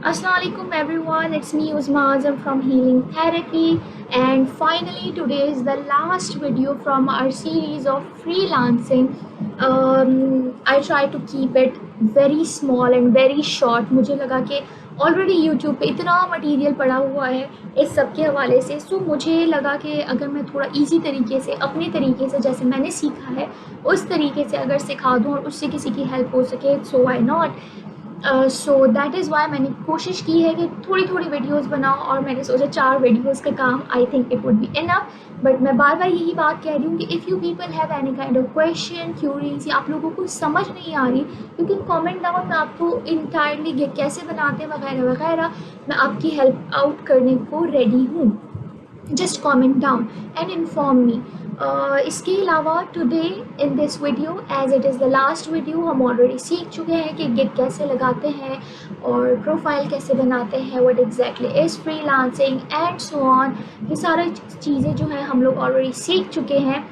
Assalamualaikum everyone, it's me Uzma Azam from Healing Therapy, and finally today is the last video from our series of freelancing. I try to keep it very small and very short. मुझे लगा कि already YouTube पे इतना material पड़ा हुआ है इस सब के हवाले से, सो मुझे लगा कि अगर मैं थोड़ा इजी तरीके से अपने तरीके से जैसे मैंने सीखा है उस तरीके से अगर सिखा दूँ और उससे किसी की हेल्प हो सके, so why not. So that is why मैंने कोशिश की है कि थोड़ी थोड़ी वीडियोस बनाओ, और मैंने सोचा 4 वीडियोस का काम I think it would be enough. But मैं बार बार यही बात कह रही हूँ कि if you people have any kind of question queries या आप लोगों को समझ नहीं आ रही, यू कैन कॉमेंट डाउन। मैं आपको इंटायरली कैसे बनाते हैं वगैरह वगैरह मैं आपकी हेल्प आउट करने को रेडी हूँ। just comment down and inform me. इसके अलावा today in this video as it is the last video, हम ऑलरेडी सीख चुके हैं कि गिग कैसे लगाते हैं और प्रोफाइल कैसे बनाते हैं, what exactly is freelancing and so on. ये सारी चीज़ें जो है हम लोग ऑलरेडी सीख चुके हैं।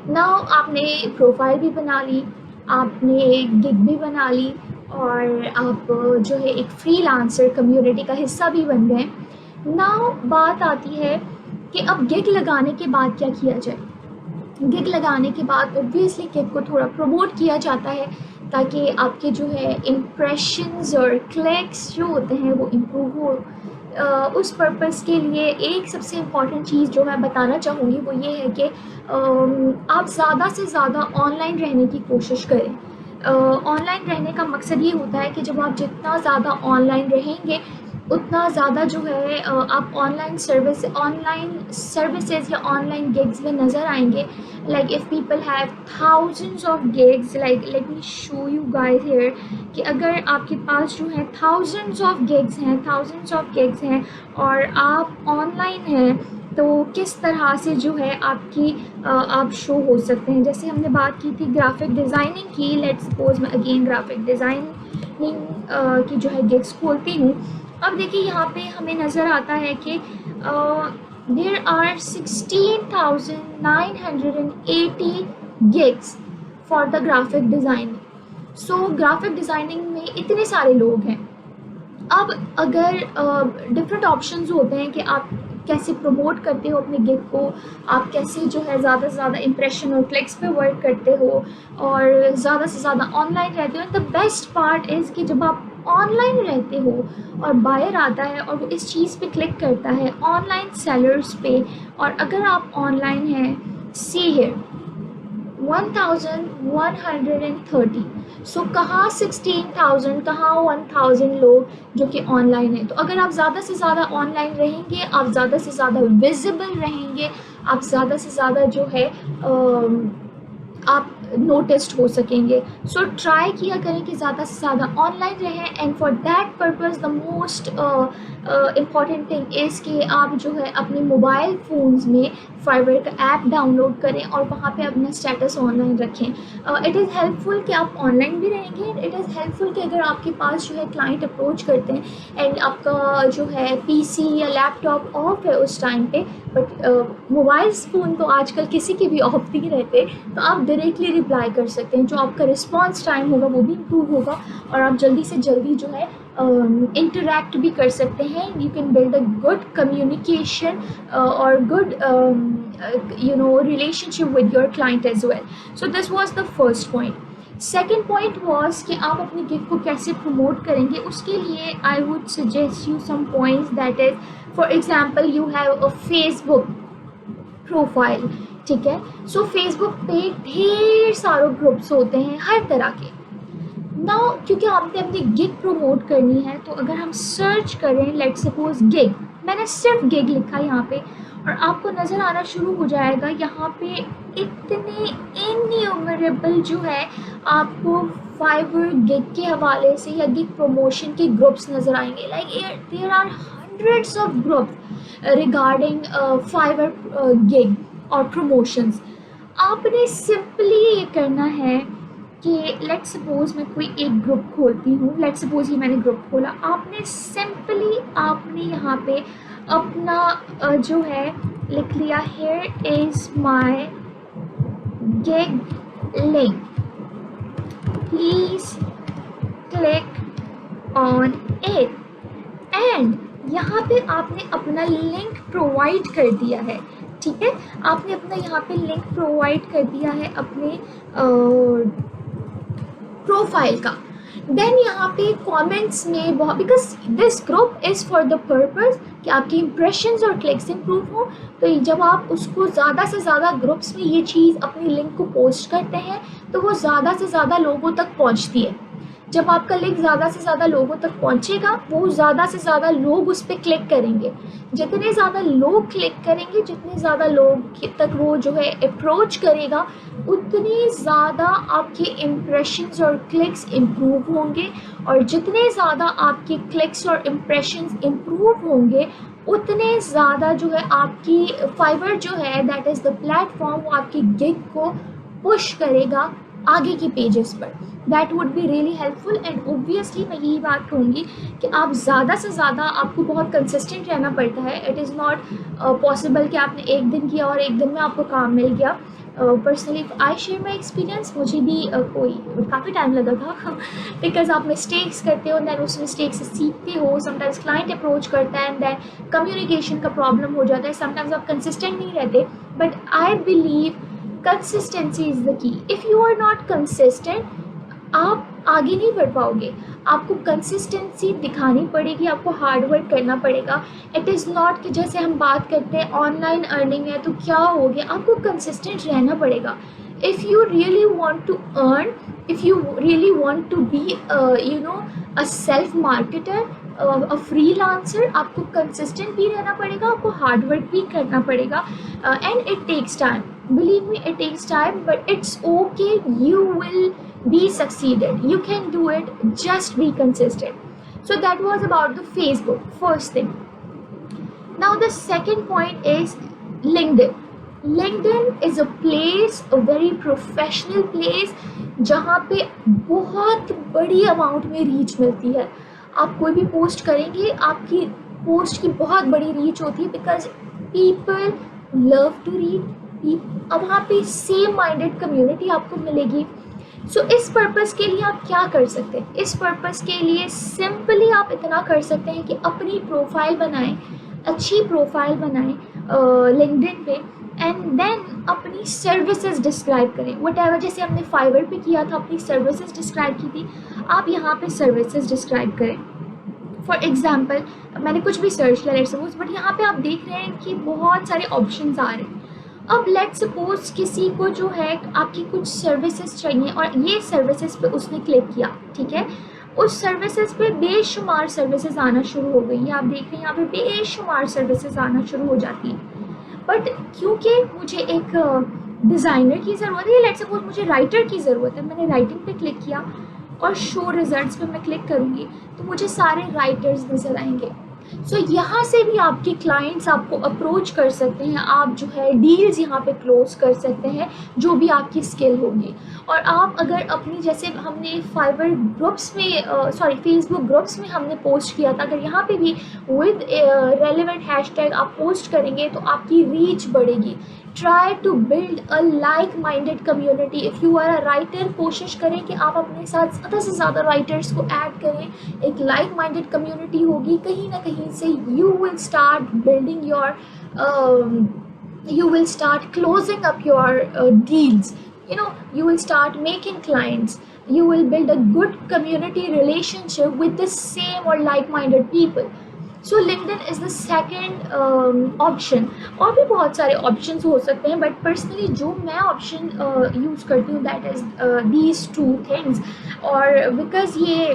नाउ आपने प्रोफाइल भी बना ली, आपने गिग भी बना ली, और आप जो है एक फ्रीलांसर कम्युनिटी का हिस्सा भी बन गए। नाउ बात आती है कि अब गिग लगाने के बाद क्या किया जाए। गिग लगाने के बाद ऑब्वियसली गिग को थोड़ा प्रमोट किया जाता है ताकि आपके जो है इम्प्रेशंस और क्लिक्स जो होते हैं वो इम्प्रूव हो। उस पर्पस के लिए एक सबसे इम्पॉर्टेंट चीज़ जो मैं बताना चाहूँगी वो ये है कि आप ज़्यादा से ज़्यादा ऑनलाइन रहने की कोशिश करें। ऑनलाइन रहने का मकसद ये होता है कि जब आप जितना ज़्यादा ऑनलाइन रहेंगे उतना ज़्यादा जो है आप ऑनलाइन सर्विसेज या ऑनलाइन गिग्स में नज़र आएंगे। Like if people have thousands of gigs, like let me show you guys here कि अगर आपके पास जो है थाउजेंड्स ऑफ गिग्स हैं और आप ऑनलाइन हैं तो किस तरह से जो है आपकी आप शो हो सकते हैं। जैसे हमने बात की थी ग्राफिक डिज़ाइनिंग की, लेट्स सपोज मैं अगेन ग्राफिक डिज़ाइनिंग की जो है गिग्स खोलती हूँ। अब देखिए यहाँ पे हमें नज़र आता है कि there are 16,980 gigs for the graphic designing. So graphic designing में इतने सारे लोग हैं। अब अगर डिफरेंट ऑप्शंस होते हैं कि आप कैसे प्रमोट करते हो अपने गिग को, आप कैसे जो है ज़्यादा से ज़्यादा इम्प्रेशन और क्लिक्स पे वर्क करते हो और ज़्यादा से ज़्यादा ऑनलाइन रहते हो। द बेस्ट पार्ट इज़ कि जब आप ऑनलाइन रहते हो और बायर आता है और वो इस चीज़ पे क्लिक करता है ऑनलाइन सेलर्स पे, और अगर आप ऑनलाइन हैं सी हियर 1130, सो कहाँ 16,000 कहाँ 1,000 लोग जो कि ऑनलाइन है। तो अगर आप ज़्यादा से ज़्यादा ऑनलाइन रहेंगे, आप ज़्यादा से ज़्यादा विजिबल रहेंगे, आप ज़्यादा से ज़्यादा जो है आप नोटिस्ड हो सकेंगे। सो ट्राई किया करें कि ज़्यादा से ज़्यादा ऑनलाइन रहें, and for that purpose the most important thing is कि आप जो है अपने मोबाइल फ़ोन्स में फाइवर का ऐप डाउनलोड करें और वहाँ पे अपना स्टेटस ऑनलाइन रखें। इट इज़ हेल्पफुल कि आप ऑनलाइन भी रहेंगे, इट इज़ हेल्पफुल कि अगर आपके पास जो है क्लाइंट अप्रोच करते हैं एंड आपका जो है पीसी या लैपटॉप ऑफ है उस टाइम पे, बट मोबाइल फ़ोन तो आजकल किसी के भी ऑफ नहीं रहते, तो आप डायरेक्टली रिप्लाई कर सकते हैं। जो आपका रिस्पॉन्स टाइम होगा वो भी इम्प्रूव होगा और आप जल्दी से जल्दी जो है इंटरेक्ट भी कर सकते हैं। You can build a good communication और good relationship with your client as well. So this was the first point. Second point was कि आप अपनी गिग को कैसे प्रमोट करेंगे। उसके लिए I would suggest you some points, that is for example you have a Facebook profile, ठीक है। सो फेसबुक पे ढेर सारे ग्रुप्स होते हैं हर तरह के। नाउ क्योंकि आपने अपनी गिग प्रमोट करनी है तो अगर हम सर्च करें लेट्स सपोज गिग, मैंने सिर्फ गिग लिखा यहाँ पे और आपको नज़र आना शुरू हो जाएगा यहाँ पे इतने इन्यूमरेबल जो है आपको फाइवर गिग के हवाले से या गिग प्रमोशन के ग्रुप्स नज़र आएंगे। Like there are hundreds of groups regarding Fiverr gig और प्रमोशंस। आपने सिंपली ये करना है कि लेट्स सपोज मैं कोई एक ग्रुप खोलती हूँ, लेट्स सपोज ये मैंने ग्रुप खोला, आपने सिंपली आपने यहाँ पे अपना जो है लिख लिया, here is my gig link, please click on it, and यहाँ पे आपने अपना लिंक प्रोवाइड कर दिया है, ठीक है, आपने अपना यहाँ पे लिंक प्रोवाइड कर दिया है अपने प्रोफाइल का। देन यहाँ पे कमेंट्स में बहुत, because this group is for the purpose कि आपकी इंप्रेशंस और क्लिक्स इंप्रूव हो, तो जब आप उसको ज़्यादा से ज़्यादा ग्रुप्स में ये चीज़ अपनी लिंक को पोस्ट करते हैं तो वो ज़्यादा से ज़्यादा लोगों तक पहुँचती है। जब आपका लिंक ज़्यादा से ज़्यादा लोगों तक पहुँचेगा वो ज़्यादा से ज़्यादा लोग उस पर क्लिक करेंगे। जितने ज़्यादा लोग क्लिक करेंगे, जितने ज़्यादा लोग तक वो जो है अप्रोच करेगा, उतने ज़्यादा आपके इम्प्रेशंस और क्लिक्स इम्प्रूव होंगे, और जितने ज़्यादा आपके क्लिक्स और इम्प्रेशंस इम्प्रूव होंगे उतने ज़्यादा जो है आपकी फाइवर जो है, दैट इज़ द प्लेटफॉर्म, वो आपकी गिग को पुश करेगा आगे की पेजेस पर। That would be really helpful. And obviously मैं यही बात कहूँगी कि आप ज़्यादा से ज़्यादा, आपको बहुत कंसिस्टेंट रहना पड़ता है। इट इज़ नॉट पॉसिबल कि आपने एक दिन किया और एक दिन में आपको काम मिल गया। Personally I share my experience, मुझे भी काफ़ी टाइम लगा था बिकॉज आप मिस्टेक्स करते हो, दैन उस मिस्टेक से सीखते हो। समटाइम्स क्लाइंट अप्रोच करता है एंड दैन कम्युनिकेशन का प्रॉब्लम हो जाता है, समटाइम्स आप कंसिस्टेंट नहीं रहते। But I believe consistency is the key. If you are not consistent, आप आगे नहीं बढ़ पाओगे। आपको कंसिस्टेंसी दिखानी पड़ेगी, आपको हार्ड वर्क करना पड़ेगा। इट इज़ नॉट कि जैसे हम बात करते हैं ऑनलाइन अर्निंग है तो क्या हो गया, आपको कंसिस्टेंट रहना पड़ेगा। If you really want to earn, if you really want to be you know a self marketer, a freelancer, आपको कंसिस्टेंट भी रहना पड़ेगा, आपको हार्ड वर्क भी करना पड़ेगा। And it takes time, believe me, it takes time, but it's okay, you will be succeeded, you can do it, just be consistent. So that was about the Facebook, first thing. Now the second point is LinkedIn. LinkedIn is a place, a very professional place, जहाँ पे बहुत बड़ी amount में reach मिलती है। आप कोई भी पोस्ट करेंगे, आपकी पोस्ट की बहुत बड़ी रीच होती है, because people love to read. अब वहाँ पे सेम माइंडेड कम्युनिटी आपको मिलेगी। सो इस पर्पज़ के लिए आप क्या कर सकते हैं? इस पर्पज़ के लिए सिंपली आप इतना कर सकते हैं कि अपनी प्रोफाइल बनाएं, अच्छी प्रोफाइल बनाएं लिंक्डइन पे, एंड देन अपनी सर्विसेज डिस्क्राइब करें। व्हाटएवर, जैसे हमने फाइवर पे किया था, अपनी सर्विसेज डिस्क्राइब की थी, आप यहाँ पे सर्विसेज डिस्क्राइब करें। फॉर एग्जाम्पल, मैंने कुछ भी सर्च किया लेट्स सपोज, बट यहाँ पे आप देख रहे हैं कि बहुत सारे ऑप्शंस आ रहे हैं। अब लेट्स सपोज किसी को जो है आपकी कुछ सर्विसेज चाहिए और ये सर्विसेज पे उसने क्लिक किया, ठीक है, उस सर्विसेज पे बेशुमार सर्विसेज आना शुरू हो गई है। आप देख रहे हैं यहाँ पे बेशुमार सर्विसेज आना शुरू हो जाती है। बट क्योंकि मुझे एक डिज़ाइनर की ज़रूरत है, लेट्स सपोज मुझे राइटर की ज़रूरत है, मैंने राइटिंग पे क्लिक किया और शो रिजल्ट्स पे मैं क्लिक करूँगी तो मुझे सारे राइटर्स नज़र आएंगे। सो यहाँ से भी आपके क्लाइंट्स आपको अप्रोच कर सकते हैं, आप जो है डील्स यहाँ पे क्लोज कर सकते हैं, जो भी आपकी स्किल होगी। और आप अगर अपनी, जैसे हमने फाइवर ग्रुप्स में फेसबुक ग्रुप्स में हमने पोस्ट किया था, अगर यहाँ पे भी विद रेलेवेंट हैशटैग आप पोस्ट करेंगे तो आपकी रीच बढ़ेगी। Try to build a like minded community. If you are a writer, कोशिश करें कि आप अपने साथ ज़्यादा से ज़्यादा राइटर्स को ऐड करें। एक लाइक माइंडेड कम्युनिटी होगी, कहीं ना कहीं से you will start building your, you will start closing up your deals, you will start making clients, you will build a good community relationship with the same or like-minded people. So LinkedIn is the second option. और भी बहुत सारे options हो सकते हैं, but personally जो मैं option use करती हूँ that is these two things. और बिकॉज ये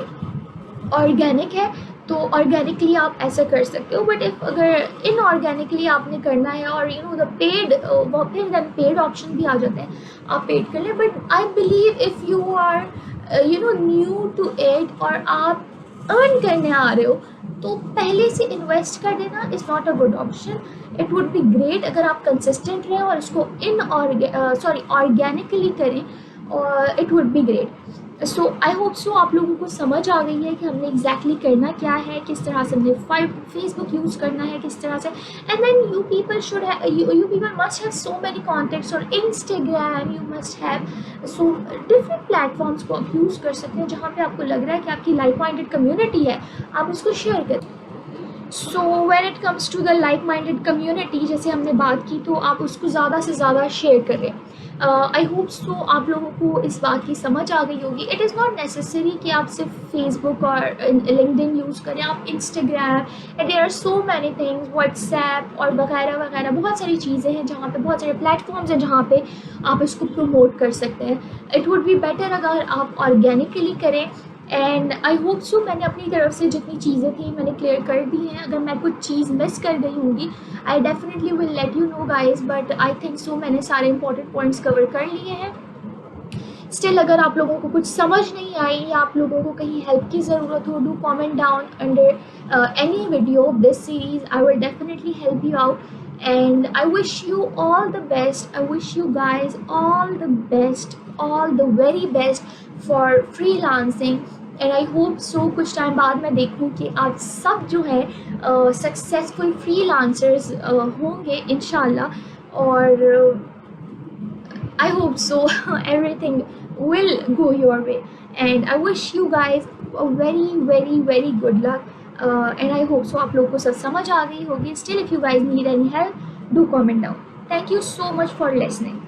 ऑर्गेनिक है तो ऑर्गेनिकली आप ऐसा कर सकते हो। बट इफ़ अगर इनऑर्गेनिकली आपने करना है और द पेड, फिर दैन पेड ऑप्शन भी आ जाते हैं, आप पेड कर लें। But I believe if you are new to it और आप अर्न करने आ रहे हो तो पहले से इन्वेस्ट कर देना is not a good option. It would be great अगर आप कंसिस्टेंट रहें और इसको ऑर्गेनिकली करें, और it would be great. So I hope so आप लोगों को समझ आ गई है कि हमने एग्जैक्टली करना क्या है, किस तरह से हमने फेसबुक यूज़ करना है, किस तरह से। And then you people must have so many contacts और Instagram, you must have so different platforms को आप यूज़ कर सकते हैं जहाँ पे आपको लग रहा है कि आपकी लाइक माइंडेड कम्युनिटी है, आप इसको शेयर करें। So when it comes to the like minded community, जैसे हमने बात की, तो आप उसको ज़्यादा से ज़्यादा शेयर करें। आई होप सो आप लोगों को इस बात की समझ आ गई होगी। इट इज़ नॉट नेसेसरी कि आप सिर्फ फेसबुक और लिंक्डइन यूज़ करें, आप Instagram and there are so many things, WhatsApp और वगैरह वगैरह, बहुत सारी चीज़ें हैं जहाँ पे, बहुत सारे प्लेटफॉर्म्स हैं जहाँ पे आप इसको प्रमोट कर सकते हैं। इट वुड बी बेटर अगर आप ऑर्गेनिकली करें। एंड आई होप सो मैंने अपनी तरफ से जितनी चीज़ें थी मैंने क्लियर कर दी हैं। अगर मैं कुछ चीज़ मिस कर गई होंगी, I definitely will let you know guys, but I think so मैंने सारे इंपॉर्टेंट पॉइंट्स कवर कर लिए हैं। स्टिल अगर आप लोगों को कुछ समझ नहीं आई या आप लोगों को कहीं हेल्प की ज़रूरत हो, do comment down under any video of this series, I will definitely help you out. And I wish you all the best. I wish you guys all the best, all the very best for freelancing. And I hope so कुछ time बाद मैं देखूँ कि आप सब जो है successful freelancers होंगे इंशाल्लाह। और I hope so everything will go your way. And I wish you guys a very very very good luck. And I hope so आप लोगों को सब समझ आ गई होगी. Still if you guys need any help, do comment down. Thank you so much for listening.